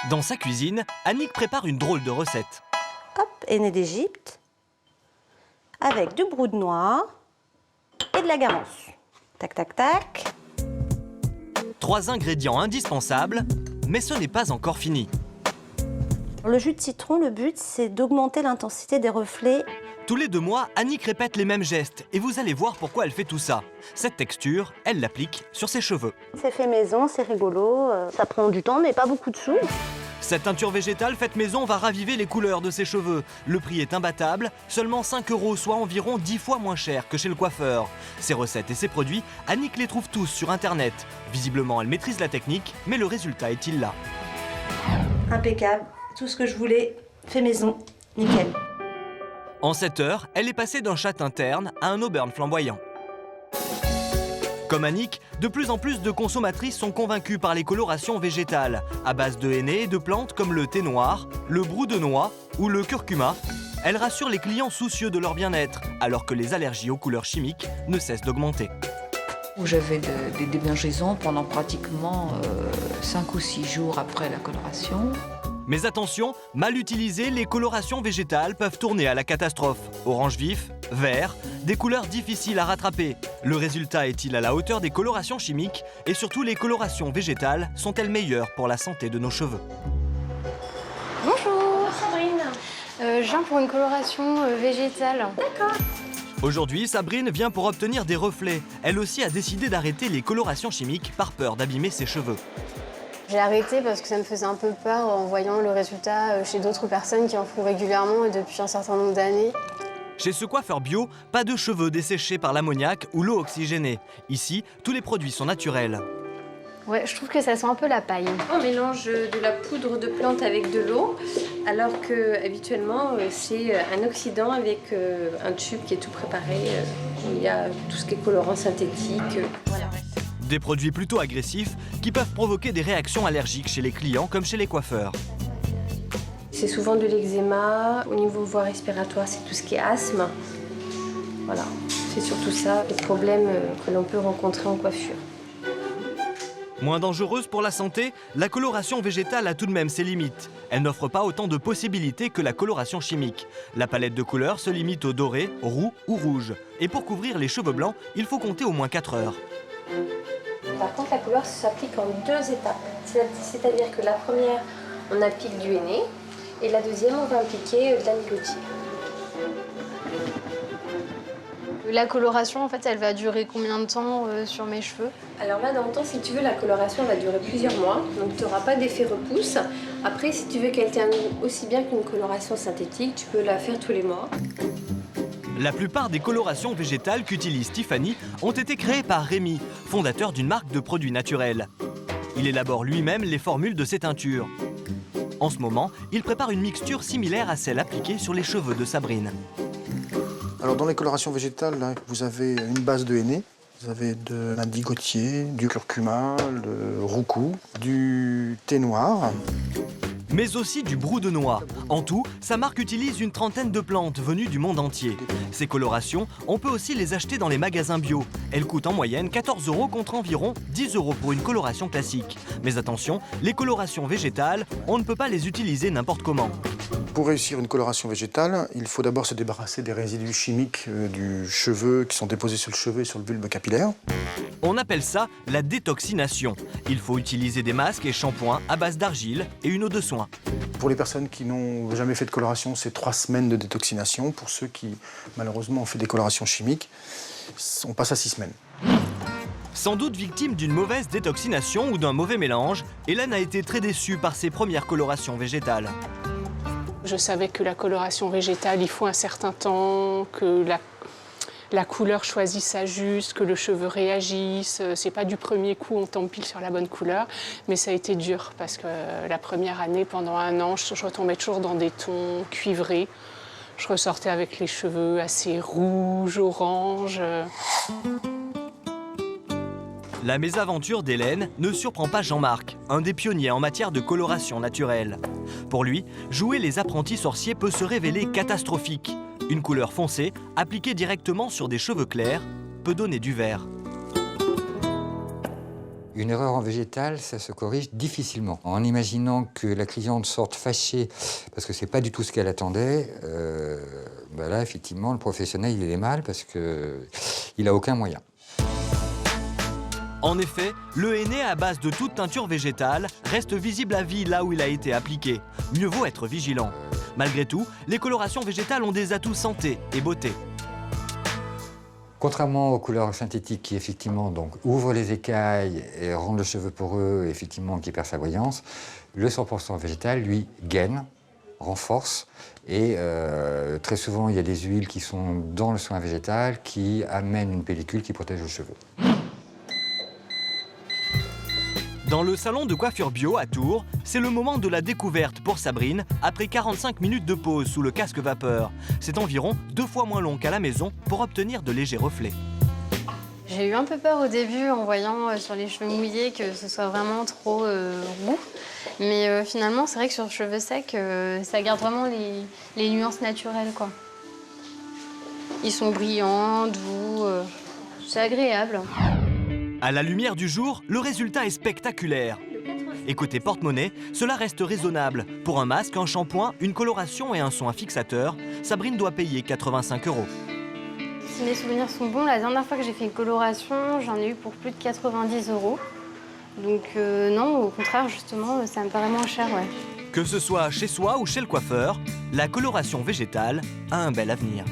Dans sa cuisine, Annick prépare une drôle de recette. Hop, henné d'Égypte, avec du brou de noix et de la garance. Tac, tac, tac. 3 ingrédients indispensables, mais ce n'est pas encore fini. Le jus de citron, le but, c'est d'augmenter l'intensité des reflets. Tous les 2 mois, Annick répète les mêmes gestes et vous allez voir pourquoi elle fait tout ça. Cette texture, elle l'applique sur ses cheveux. C'est fait maison, c'est rigolo, ça prend du temps mais pas beaucoup de sous. Cette teinture végétale faite maison va raviver les couleurs de ses cheveux. Le prix est imbattable, seulement 5 €, soit environ 10 fois moins cher que chez le coiffeur. Ses recettes et ses produits, Annick les trouve tous sur Internet. Visiblement, elle maîtrise la technique, mais le résultat est-il là? Impeccable, tout ce que je voulais, fait maison, nickel. En 7 heures, elle est passée d'un châtain terne à un auburn flamboyant. Comme Annick, de plus en plus de consommatrices sont convaincues par les colorations végétales, à base de henné et de plantes comme le thé noir, le brou de noix ou le curcuma. Elle rassure les clients soucieux de leur bien-être, alors que les allergies aux couleurs chimiques ne cessent d'augmenter. J'avais des démangeaisons pendant pratiquement 5 ou 6 jours après la coloration. Mais attention, mal utilisées, les colorations végétales peuvent tourner à la catastrophe. Orange vif, vert, des couleurs difficiles à rattraper. Le résultat est-il à la hauteur des colorations chimiques? Et surtout, les colorations végétales sont-elles meilleures pour la santé de nos cheveux? Bonjour Sabrine. Je viens pour une coloration végétale. D'accord. Aujourd'hui, Sabrine vient pour obtenir des reflets. Elle aussi a décidé d'arrêter les colorations chimiques par peur d'abîmer ses cheveux. J'ai arrêté parce que ça me faisait un peu peur en voyant le résultat chez d'autres personnes qui en font régulièrement et depuis un certain nombre d'années. Chez ce coiffeur bio, pas de cheveux desséchés par l'ammoniac ou l'eau oxygénée. Ici, tous les produits sont naturels. Ouais, je trouve que ça sent un peu la paille. On mélange de la poudre de plante avec de l'eau, alors que habituellement c'est un oxydant avec un tube qui est tout préparé. Il y a tout ce qui est colorant synthétique. Voilà. Des produits plutôt agressifs qui peuvent provoquer des réactions allergiques chez les clients comme chez les coiffeurs. C'est souvent de l'eczéma. Au niveau voie respiratoire, c'est tout ce qui est asthme. Voilà, c'est surtout ça, les problèmes que l'on peut rencontrer en coiffure. Moins dangereuse pour la santé, la coloration végétale a tout de même ses limites. Elle n'offre pas autant de possibilités que la coloration chimique. La palette de couleurs se limite au doré, roux ou rouge. Et pour couvrir les cheveux blancs, il faut compter au moins 4 heures. Par contre, la couleur s'applique en 2 étapes. C'est-à-dire que la première, on applique du henné, et la deuxième, on va appliquer de la nicotine. La coloration, en fait, elle va durer combien de temps sur mes cheveux? Alors là, dans le temps, si tu veux, la coloration va durer plusieurs mois, donc tu n'auras pas d'effet repousse. Après, si tu veux qu'elle tienne aussi bien qu'une coloration synthétique, tu peux la faire tous les mois. La plupart des colorations végétales qu'utilise Tiffany ont été créées par Rémi, fondateur d'une marque de produits naturels. Il élabore lui-même les formules de ses teintures. En ce moment, il prépare une mixture similaire à celle appliquée sur les cheveux de Sabrine. Alors dans les colorations végétales, là, vous avez une base de henné, vous avez de l'indigotier, du curcuma, le roucou, du thé noir. Mais aussi du brou de noix. En tout, sa marque utilise une trentaine de plantes venues du monde entier. Ces colorations, on peut aussi les acheter dans les magasins bio. Elles coûtent en moyenne 14 € contre environ 10 € pour une coloration classique. Mais attention, les colorations végétales, on ne peut pas les utiliser n'importe comment. Pour réussir une coloration végétale, il faut d'abord se débarrasser des résidus chimiques du cheveu qui sont déposés sur le cheveu et sur le bulbe capillaire. On appelle ça la détoxination. Il faut utiliser des masques et shampoings à base d'argile et une eau de soin. Pour les personnes qui n'ont jamais fait de coloration, c'est 3 semaines de détoxination. Pour ceux qui, malheureusement, ont fait des colorations chimiques, on passe à 6 semaines. Sans doute victime d'une mauvaise détoxination ou d'un mauvais mélange, Hélène a été très déçue par ses premières colorations végétales. Je savais que la coloration végétale, il faut un certain temps, que la couleur choisisse juste, que le cheveu réagisse. C'est pas du premier coup, on tombe pile sur la bonne couleur. Mais ça a été dur parce que la première année, pendant 1 an, je retombais toujours dans des tons cuivrés. Je ressortais avec les cheveux assez rouges, orange. La mésaventure d'Hélène ne surprend pas Jean-Marc, un des pionniers en matière de coloration naturelle. Pour lui, jouer les apprentis sorciers peut se révéler catastrophique. Une couleur foncée, appliquée directement sur des cheveux clairs, peut donner du vert. Une erreur en végétal, ça se corrige difficilement. En imaginant que la cliente sorte fâchée parce que c'est pas du tout ce qu'elle attendait, là, effectivement, le professionnel, il est mal parce qu'il n'a aucun moyen. En effet, le henné à base de toute teinture végétale reste visible à vie là où il a été appliqué. Mieux vaut être vigilant. Malgré tout, les colorations végétales ont des atouts santé et beauté. Contrairement aux couleurs synthétiques qui, effectivement, donc, ouvrent les écailles et rendent le cheveu poreux, effectivement, qui perd sa brillance, le 100% végétal, lui, gaine, renforce. Et très souvent, il y a des huiles qui sont dans le soin végétal qui amènent une pellicule qui protège le cheveu. Dans le salon de coiffure bio à Tours, c'est le moment de la découverte pour Sabrine, après 45 minutes de pause sous le casque vapeur. C'est environ 2 fois moins long qu'à la maison pour obtenir de légers reflets. J'ai eu un peu peur au début en voyant sur les cheveux mouillés que ce soit vraiment trop roux. Mais finalement, c'est vrai que sur cheveux secs, ça garde vraiment les nuances naturelles, quoi. Ils sont brillants, doux, c'est agréable. À la lumière du jour, le résultat est spectaculaire. Et côté porte-monnaie, cela reste raisonnable. Pour un masque, un shampoing, une coloration et un soin fixateur, Sabrine doit payer 85 €. Si mes souvenirs sont bons, la dernière fois que j'ai fait une coloration, j'en ai eu pour plus de 90 €. Donc non, au contraire, justement, ça me paraît moins cher, ouais. Que ce soit chez soi ou chez le coiffeur, la coloration végétale a un bel avenir.